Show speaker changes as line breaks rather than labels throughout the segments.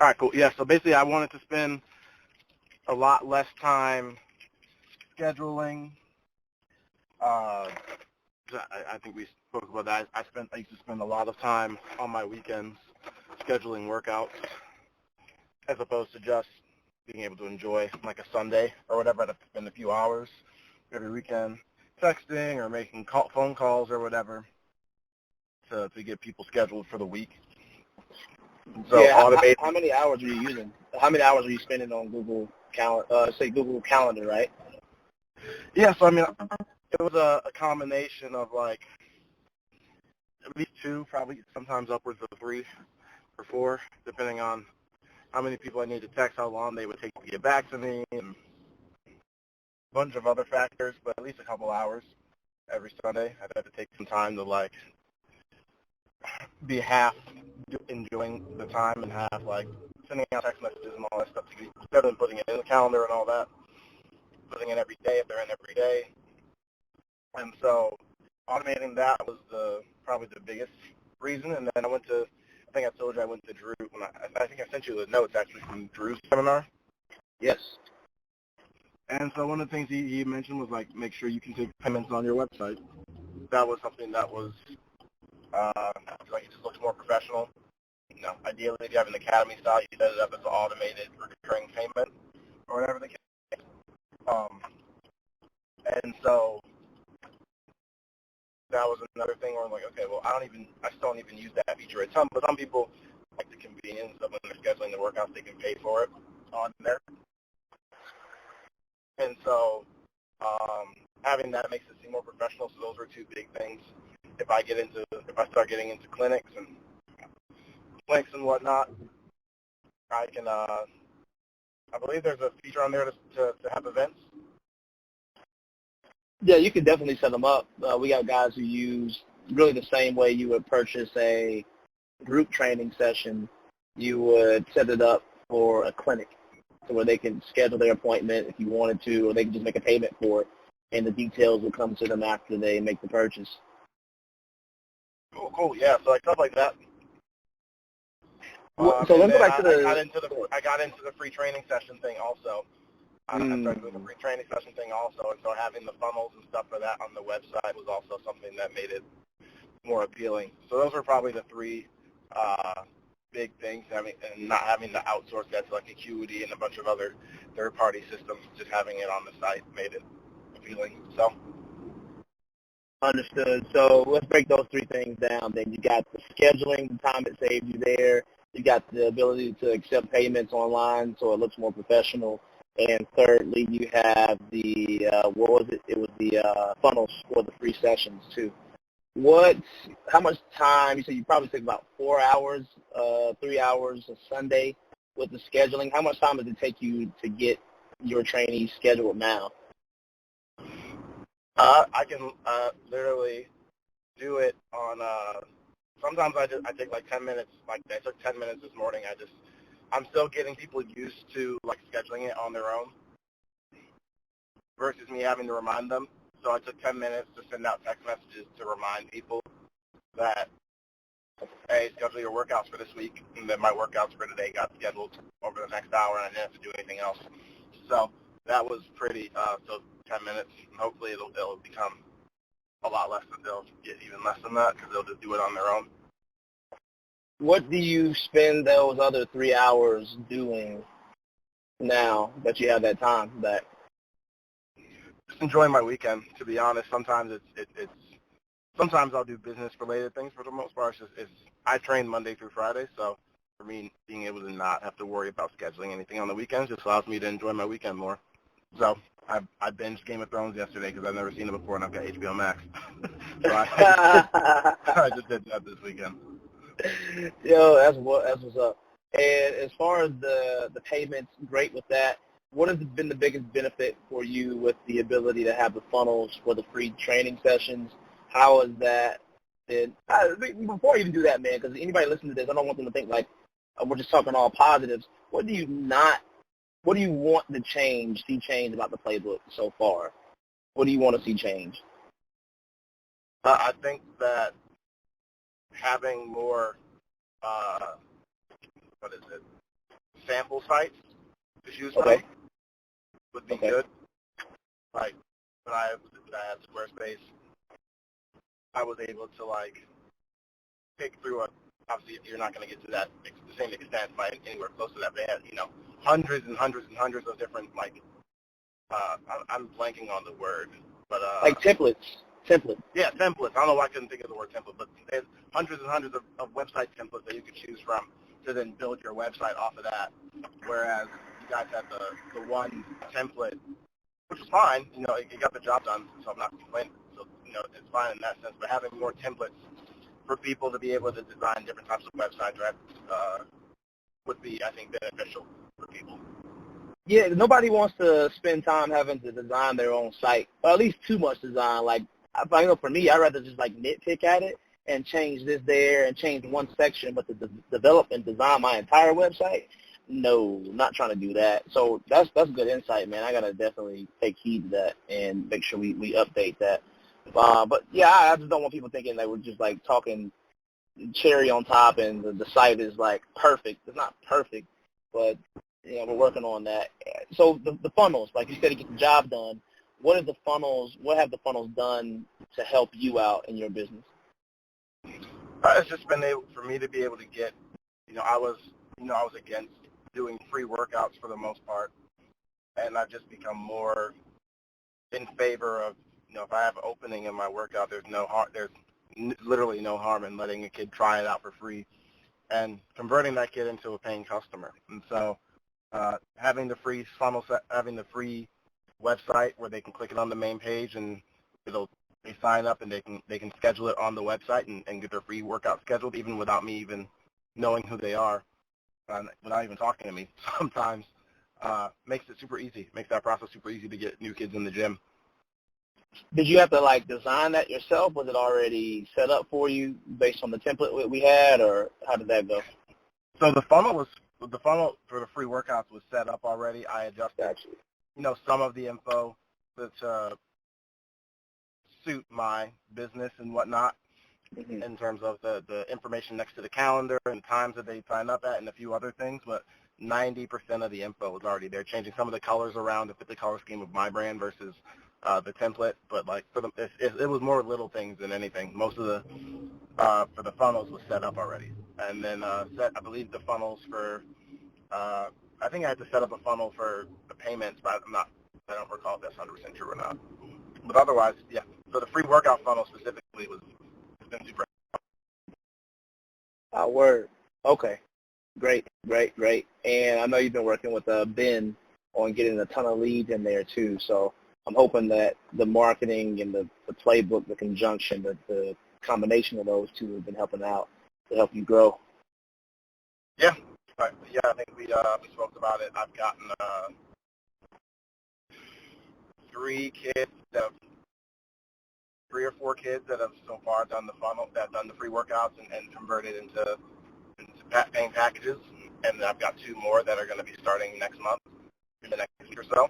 All right, cool. Yeah, so basically I wanted to spend a lot less time scheduling. I think we spoke about that. I used to spend a lot of time on my weekends scheduling workouts as opposed to just being able to enjoy like a Sunday or whatever. I'd have to spend a few hours every weekend texting or making phone calls or whatever to get people scheduled for the week. So
yeah, how many hours are you using? How many hours are you spending on Google Google Calendar, right?
Yeah, so I mean, it was a combination of like at least two, probably sometimes upwards of 3 or 4, depending on how many people I need to text, how long they would take to get back to me, and a bunch of other factors, but at least a couple hours every Sunday. I'd have to take some time to like be half enjoying the time and half like sending out text messages and all that stuff to get better than putting it in the calendar and all that. Putting it every day if they're in every day. And so automating that was probably the biggest reason. And then I think I told you I went to Drew. I think I sent you the notes actually from Drew's seminar.
Yes.
And so one of the things he mentioned was like make sure you can take payments on your website. That was something that was like it just looks more professional. You know, ideally if you have an academy style, you set it up as an automated recurring payment or whatever the case. And so that was another thing where I'm like, okay, well, I still don't even use that feature a ton, but some people like the convenience of when they're scheduling the workouts, they can pay for it on there. And so having that makes it seem more professional. So those were two big things. If I start getting into clinics and whatnot, I can, I believe there's a feature on there to have events.
Yeah, you can definitely set them up. We got guys who use really the same way you would purchase a group training session. You would set it up for a clinic so where they can schedule their appointment if you wanted to, or they can just make a payment for it, and the details will come to them after they make the purchase.
Cool. Yeah, so like stuff like that.
So let's go back to
I got into the free training session thing also. I started doing the free training session thing also, and so having the funnels and stuff for that on the website was also something that made it more appealing. So those are probably the three big things. I mean, and not having to outsource that to like Acuity and a bunch of other third-party systems, just having it on the site made it appealing. So.
Understood. So let's break those three things down. Then you got the scheduling, the time it saves you there. You got the ability to accept payments online, so it looks more professional. And thirdly, you have the what was it? It was the funnels for the free sessions too. How much time? You said you probably take about 4 hours, 3 hours a Sunday with the scheduling. How much time does it take you to get your trainees scheduled now?
I can literally do it on. Sometimes I take like 10 minutes. Like I took 10 minutes this morning. I'm still getting people used to like scheduling it on their own versus me having to remind them. So I took 10 minutes to send out text messages to remind people that, hey, schedule your workouts for this week, and then my workouts for today got scheduled over the next hour, and I didn't have to do anything else. So that was pretty. So 10 minutes. And hopefully it'll become a lot less. They'll get even less than that because they'll just do it on their own.
What do you spend those other 3 hours doing now that you have that time back?
Just enjoying my weekend, to be honest. Sometimes sometimes I'll do business related things. For the most part, I train Monday through Friday, so for me, being able to not have to worry about scheduling anything on the weekends just allows me to enjoy my weekend more. So I binged Game of Thrones yesterday because I've never seen it before, and I've got HBO Max. So I just did that this weekend.
Yo, that's what's up. And as far as the payments, great with that. What has been the biggest benefit for you with the ability to have the funnels for the free training sessions? How has that been? Before you even do that, man, because anybody listening to this, I don't want them to think like we're just talking all positives. What do you want to see change about the playbook so far? What do you want to see change?
I think that having more, sample sites to choose
Okay.
from would be good. Like when I had Squarespace, I was able to like pick through obviously you're not going to get to that the same extent by anywhere close to that. They had hundreds and hundreds and hundreds of different like I'm blanking on the word, but
like templates.
Yeah, templates. I don't know why I couldn't think of the word template, but there's hundreds and hundreds of website templates that you could choose from to then build your website off of that. Whereas you guys had the one template, which is fine. It got the job done, so I'm not complaining. So it's fine in that sense. But having more templates for people to be able to design different types of websites would be, I think, beneficial for people.
Yeah, nobody wants to spend time having to design their own site, or at least too much design. Like, I know for me, I'd rather just like nitpick at it and change this there and change one section, but to develop and design my entire website, no, not trying to do that. So that's good insight, man. I gotta definitely take heed to that and make sure we update that. But yeah, I just don't want people thinking that we're just like talking cherry on top and the site is like perfect. It's not perfect, but we're working on that. So the funnels, like you said, to get the job done. What have the funnels done to help you out in your business?
It's just been able for me to be able to get. I was against doing free workouts for the most part, and I've just become more in favor of. If I have an opening in my workout, there's literally no harm in letting a kid try it out for free and converting that kid into a paying customer. And so having the free funnel set, having the free website where they can click it on the main page and they sign up and they can schedule it on the website and get their free workout scheduled even without me even knowing who they are, without even talking to me sometimes, makes it super easy, makes that process super easy to get new kids in the gym.
Did you have to like design that yourself? Was it already set up for you based on the template we had, or how did that go?
So the funnel for the free workouts was set up already. I adjusted, some of the info to suit my business and whatnot, in terms of the information next to the calendar and times that they sign up at and a few other things. But 90% of the info was already there. Changing some of the colors around to fit the color scheme of my brand versus the template, but like it was more little things than anything. Most of the for the funnels was set up already, and then I believe the funnels for I think I had to set up a funnel for the payments, but I don't recall if that's 100% true or not. But otherwise, yeah. So the free workout funnel specifically has been super.
Word. Okay. Great. And I know you've been working with Ben on getting a ton of leads in there too. So I'm hoping that the marketing and the playbook, the conjunction, the combination of those two have been helping out to help you grow.
Yeah. Right. Yeah, I think we spoke about it. I've gotten 3 or 4 kids that have so far done the funnel, that have done the free workouts and converted into paying packages. And I've got 2 more that are going to be starting next month, in the next week or so.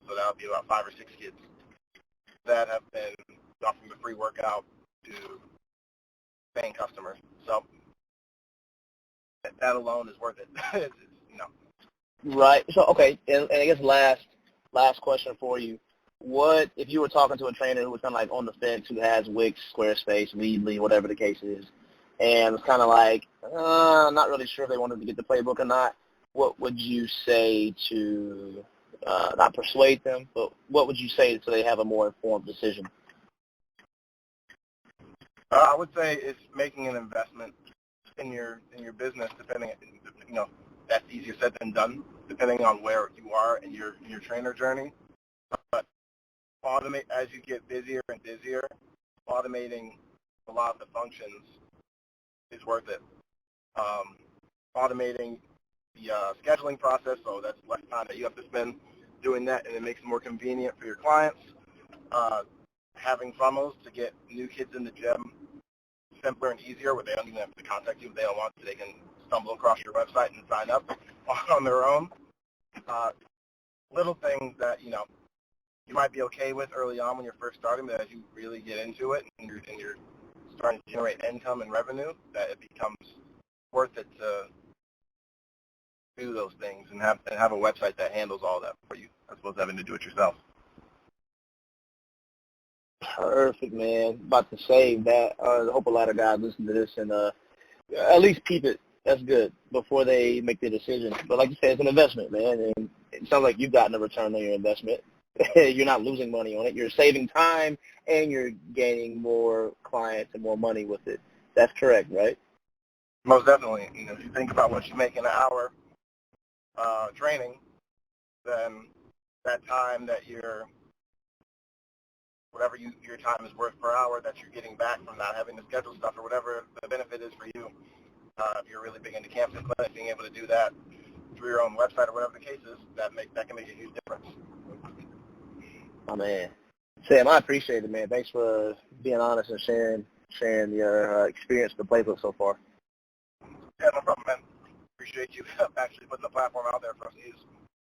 So that'll be about 5 or 6 kids that have been gone from the free workout to paying customers. So that alone is worth it.
Right. So okay, and I guess last question for you. What if you were talking to a trainer who was kind of like on the fence, who has Wix, Squarespace, Leadly, whatever the case is, and was kind of like not really sure if they wanted to get the playbook or not? What would you say to not persuade them, but what would you say so they have a more informed decision?
I would say it's making an investment in your business. Depending, that's easier said than done, depending on where you are in your trainer journey. But automate as you get busier and busier. Automating a lot of the functions is worth it. Automating the scheduling process, so that's less time that you have to spend doing that, and it makes it more convenient for your clients. Having funnels to get new kids in the gym simpler and easier, where they don't even have to contact you if they don't want to. They can stumble across your website and sign up on their own. Little things that you might be okay with early on when you're first starting, but as you really get into it and you're starting to generate income and revenue, that it becomes worth it to do those things and have a website that handles all that for you, as opposed to having to do it yourself.
Perfect, man. About to say that. I hope a lot of guys listen to this and at least keep it. That's good before they make their decision. But like you said, it's an investment, man, and it sounds like you've gotten a return on your investment. You're not losing money on it. You're saving time, and you're gaining more clients and more money with it. That's correct, right?
Most definitely. If you think about what you make in an hour training, then that time that whatever your time is worth per hour that you're getting back from not having to schedule stuff or whatever the benefit is for you, if you're really big into camps and clinics, being able to do that through your own website or whatever the case is, that can make a huge difference.
Oh, man. Sam, I appreciate it, man. Thanks for being honest and sharing your experience with the Playbook so far.
Yeah, no problem, man. Appreciate you actually putting the platform out there for us to use.